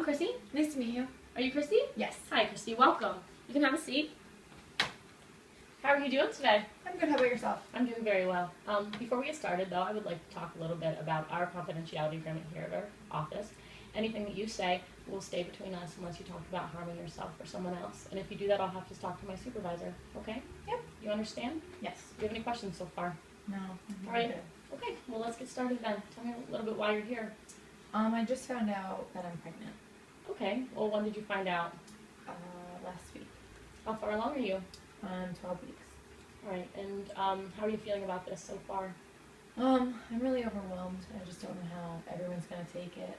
Chrissy. Nice to meet you. Are you Christy? Yes. Hi, Christy. Welcome. You can have a seat. How are you doing today? I'm good. How about yourself? I'm doing very well. Before we get started, though, I would like to talk a little bit about our confidentiality agreement here at our office. Anything that you say will stay between us unless you talk about harming yourself or someone else. And if you do that, I'll have to talk to my supervisor. Okay? Yep. You understand? Yes. Do you have any questions so far? No. All right. Okay. Well, let's get started then. Tell me a little bit why you're here. I just found out that I'm pregnant. Okay. Well, when did you find out? Last week. How far along are you? 12 weeks. All right. And how are you feeling about this so far? I'm really overwhelmed. I just don't know how everyone's gonna take it.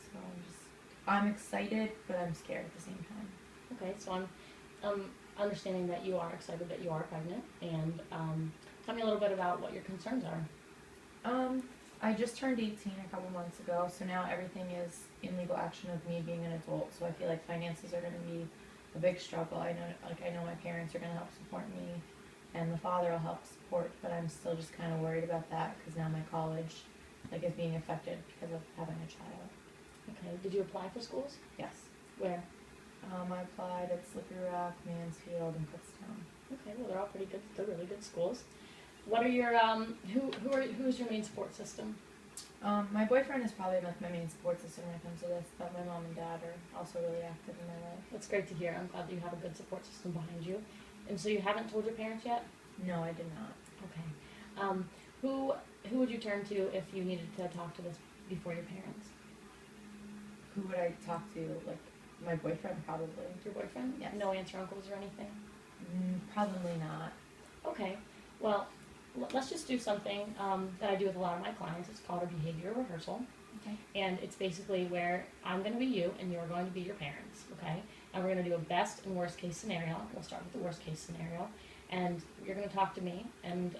So I'm excited, but I'm scared at the same time. Okay. So I'm understanding that you are excited that you are pregnant, and tell me a little bit about what your concerns are. I just turned 18 a couple months ago, so now everything is in legal action of me being an adult. So I feel like finances are going to be a big struggle. I know my parents are going to help support me, and the father will help support. But I'm still just kind of worried about that because now my college is being affected because of having a child. Okay. Did you apply for schools? Yes. Where? I applied at Slippery Rock, Mansfield, and Kutztown. Okay. Well, they're all pretty good. They're really good schools. What are your who's your main support system? My boyfriend is probably my main support system when it comes to this, but my mom and dad are also really active in my life. That's great to hear. I'm glad that you have a good support system behind you. And so you haven't told your parents yet? No, I did not. Okay. Who would you turn to if you needed to talk to this before your parents? Who would I talk to? My boyfriend, probably. Your boyfriend? Yes. No aunts or uncles or anything? Probably not. Okay. Well, let's just do something that I do with a lot of my clients. It's called a behavior rehearsal. Okay. And it's basically where I'm going to be you and you're going to be your parents, okay? And we're going to do a best and worst case scenario. We'll start with the worst case scenario. And you're going to talk to me, and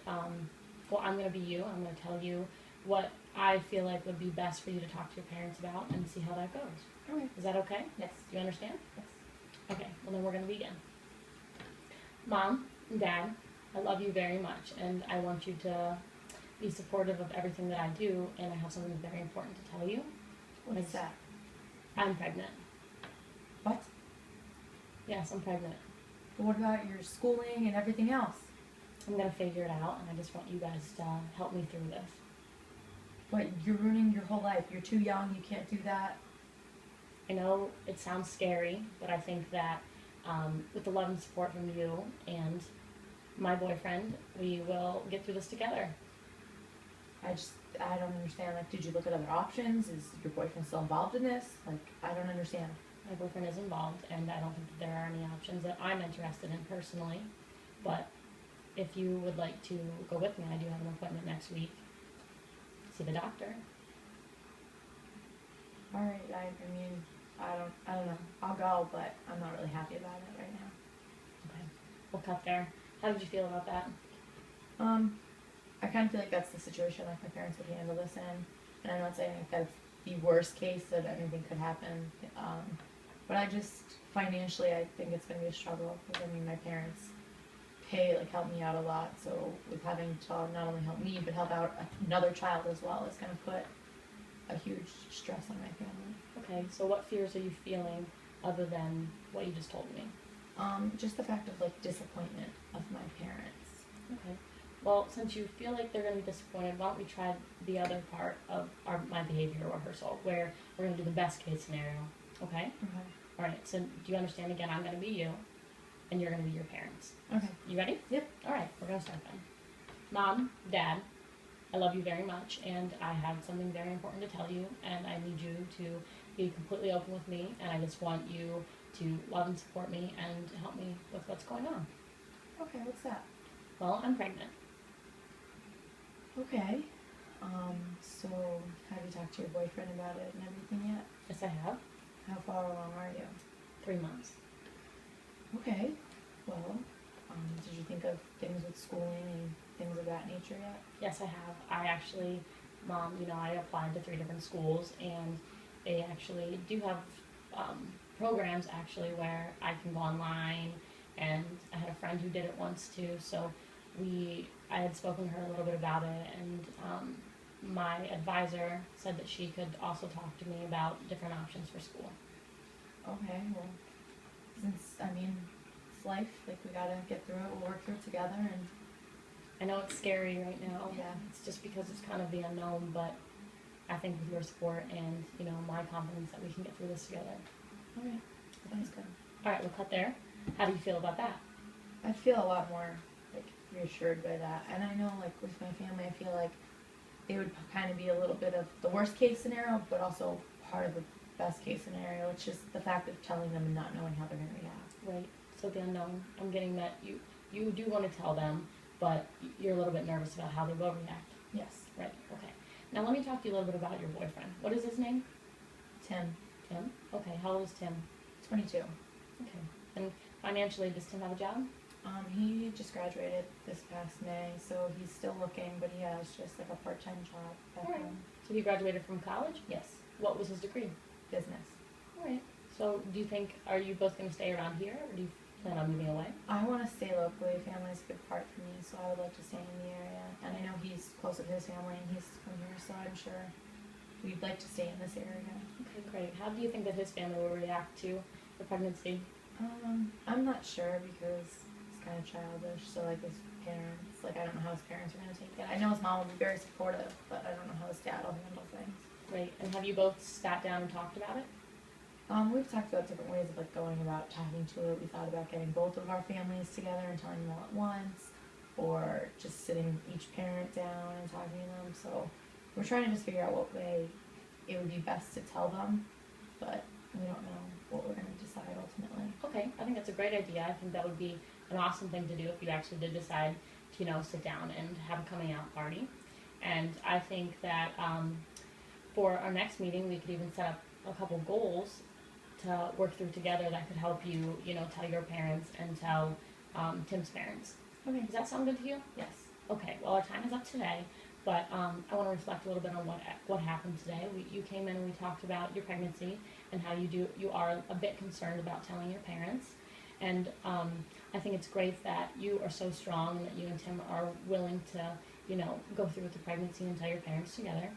well, I'm going to be you. I'm going to tell you what I feel like would be best for you to talk to your parents about and see how that goes. Okay. Is that okay? Yes. Do you understand? Yes. Okay, well then we're going to begin. Mom and Dad, I love you very much, and I want you to be supportive of everything that I do, and I have something very important to tell you. What is that? I'm pregnant. What? Yes, I'm pregnant. But what about your schooling and everything else? I'm going to figure it out, and I just want you guys to help me through this. But you're ruining your whole life. You're too young. You can't do that. I know it sounds scary, but I think that with the love and support from you and my boyfriend, we will get through this together. I don't understand. Did you look at other options? Is your boyfriend still involved in this? I don't understand. My boyfriend is involved, and I don't think that there are any options that I'm interested in personally. But if you would like to go with me, I do have an appointment next week. See the doctor. All right. I don't know. I'll go, but I'm not really happy about it right now. Okay. We'll cut there. How did you feel about that? I kind of feel like that's the situation my parents would handle this in, and I'm not saying that's the worst case that anything could happen, but financially I think it's going to be a struggle, because my parents help me out a lot, so with having to not only help me but help out another child as well is going to put a huge stress on my family. Okay, so what fears are you feeling other than what you just told me? Just the fact of disappointment of my parents. Okay. Well, since you feel like they're going to be disappointed, why don't we try the other part of my behavior rehearsal, where we're going to do the best case scenario, okay? Okay. All right, so do you understand again, I'm going to be you, and you're going to be your parents. Okay. You ready? Yep. All right, we're going to start then. Mom, Dad, I love you very much, and I have something very important to tell you, and I need you to be completely open with me, and I just want you to love and support me and help me with what's going on. Okay, what's that? Well, I'm pregnant. Okay. So have you talked to your boyfriend about it and everything yet? Yes, I have. How far along are you? 3 months. Okay. Well, did you think of things with schooling and things of that nature yet? Yes, I have. I actually, Mom, I applied to 3 different schools, and they actually do have programs actually where I can go online, and I had a friend who did it once too, so I had spoken to her a little bit about it, and my advisor said that she could also talk to me about different options for school. okay, well, since, I mean, it's life, like, we gotta get through it, we'll work through it together, and, I know it's scary right now. yeah. It's just because it's kind of the unknown, but I think with your support and, you know, my confidence that we can get through this together. Okay, that's good. All right, we'll cut there. How do you feel about that? I feel a lot more, like, reassured by that, and I know, like, with my family, I feel like they would kind of be a little bit of the worst case scenario, but also part of the best case scenario. It's just the fact of telling them and not knowing how they're going to react. Right. So the unknown. I'm getting that you do want to tell them, but you're a little bit nervous about how they will react. Yes. Right. Okay. Now let me talk to you a little bit about your boyfriend. What is his name? Tim, Tim. Okay. How old is Tim? 22. Okay. And financially, does Tim have a job? He just graduated this past May, so he's still looking, but he has just like a part-time job back Alright. home. So he graduated from college? Yes, What was his degree? business. Alright. So do you think, are you both going to stay around here, or do you plan on moving away? I want to stay locally. Family's a big part for me, so I would like to stay in the area. And I know he's close with his family, and he's from here, so I'm sure we'd like to stay in this area. Okay, great. How do you think that his family will react to the pregnancy? I'm not sure because he's kind of childish, so like his parents, like I don't know how his parents are going to take it. I know his mom will be very supportive, but I don't know how his dad will handle things. Right. And have you both sat down and talked about it? We've talked about different ways of like going about talking to it. We thought about getting both of our families together and telling them all at once, or just sitting each parent down and talking to them. So we're trying to just figure out what way it would be best to tell them, but we don't know what we're going to decide ultimately. Okay, I think that's a great idea. I think that would be an awesome thing to do if you actually did decide to, you know, sit down and have a coming out party. And I think that for our next meeting, we could even set up a couple goals to work through together that could help you, you know, tell your parents and tell Tim's parents. Okay. Does that sound good to you? Yes. Okay, well, our time is up today, but I want to reflect a little bit on what happened today. You came in and we talked about your pregnancy and how you are a bit concerned about telling your parents. And I think it's great that you are so strong and that you and Tim are willing to, you know, go through with the pregnancy and tell your parents together.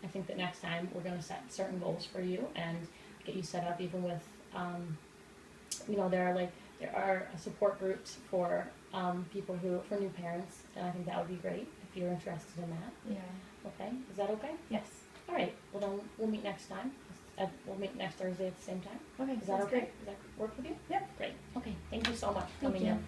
I think that next time we're going to set certain goals for you and get you set up even with, you know, there are support groups for people for new parents, and I think that would be great if you're interested in that. Yeah. Okay, is that okay? Yes. All right, well then we'll meet next time. We'll meet next Thursday at the same time. Okay. Is that sounds okay? great. Does that work with you? Yep. Great. Okay, thank you so much for Thank coming you. in.